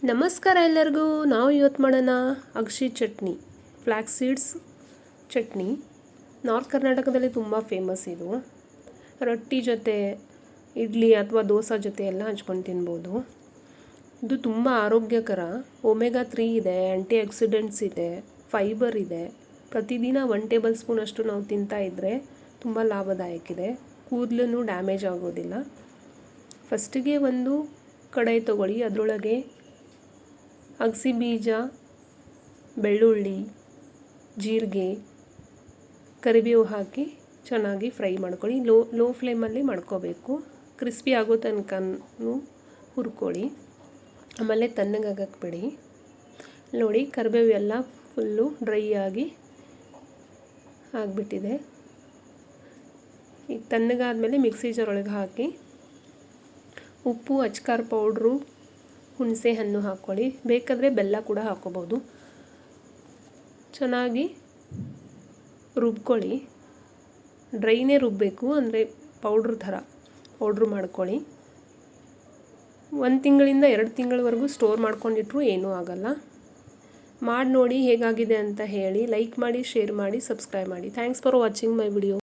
ನಮಸ್ಕಾರ ಎಲ್ಲರಿಗೂ. ನಾವು ಇವತ್ತು ಮಾಡೋಣ ಅಗಸೆ chutney, flax seeds chutney. North ಕರ್ನಾಟಕದಲ್ಲಿ ತುಂಬ ಫೇಮಸ್ ಇದು. ರೊಟ್ಟಿ ಜೊತೆ, ಇಡ್ಲಿ ಅಥವಾ ದೋಸೆ ಜೊತೆ ಎಲ್ಲ ಹಂಚ್ಕೊಂಡು ತಿನ್ಬೋದು. ಇದು ತುಂಬ ಆರೋಗ್ಯಕರ. ಒಮೆಗಾ 3 ಇದೆ, ಆ್ಯಂಟಿ ಆಕ್ಸಿಡೆಂಟ್ಸ್ ಇದೆ, ಫೈಬರ್ ಇದೆ. ಪ್ರತಿದಿನ 1 ಟೇಬಲ್ ಸ್ಪೂನ್ ಅಷ್ಟು ನಾವು ತಿಂತಾ ಇದ್ದರೆ ತುಂಬ ಲಾಭದಾಯಕ ಇದೆ. ಕೂದಲು ಡ್ಯಾಮೇಜ್ ಆಗೋದಿಲ್ಲ. ಫಸ್ಟಿಗೆ ಒಂದು ಕಡಾಯಿ ತೊಗೊಳ್ಳಿ. ಅದರೊಳಗೆ ಅಗಸೆ ಬೀಜ, ಬೆಳ್ಳುಳ್ಳಿ, ಜೀರಿಗೆ, ಕರಿಬೇವು ಹಾಕಿ ಚೆನ್ನಾಗಿ ಫ್ರೈ ಮಾಡ್ಕೊಳ್ಳಿ. ಲೋ ಫ್ಲೇಮಲ್ಲಿ ಮಾಡ್ಕೋಬೇಕು. ಕ್ರಿಸ್ಪಿ ಆಗೋ ತನಕನೂ ಹುರ್ಕೊಳ್ಳಿ. ಆಮೇಲೆ ತಣ್ಣಗಾಗಕ್ಕೆ ಬಿಡಿ. ನೋಡಿ, ಕರಿಬೇವು ಎಲ್ಲ ಫುಲ್ಲು ಡ್ರೈ ಆಗಿ ಆಗಿಬಿಟ್ಟಿದೆ. ಈಗ ತಣ್ಣಗಾದ್ಮೇಲೆ ಮಿಕ್ಸಿ ಜಾರೊಳಗೆ ಹಾಕಿ ಉಪ್ಪು, ಅಚ್ಕಾರ ಪೌಡ್ರು, ಹುಣಸೆ ಹಣ್ಣು ಹಾಕ್ಕೊಳ್ಳಿ. ಬೇಕಾದರೆ ಬೆಲ್ಲ ಕೂಡ ಹಾಕ್ಕೋಬೋದು. ಚೆನ್ನಾಗಿ ರುಬ್ಕೊಳ್ಳಿ. ಡ್ರೈನೇ ರುಬ್ಬಬೇಕು, ಅಂದರೆ ಪೌಡ್ರು ಮಾಡ್ಕೊಳ್ಳಿ. 1 ತಿಂಗಳಿಂದ 2 ತಿಂಗಳವರೆಗೂ ಸ್ಟೋರ್ ಮಾಡ್ಕೊಂಡಿಟ್ರೂ ಏನೂ ಆಗಲ್ಲ. ಮಾಡಿ ನೋಡಿ ಹೇಗಾಗಿದೆ ಅಂತ ಹೇಳಿ. ಲೈಕ್ ಮಾಡಿ, ಶೇರ್ ಮಾಡಿ, ಸಬ್ಸ್ಕ್ರೈಬ್ ಮಾಡಿ. Thanks for watching my video.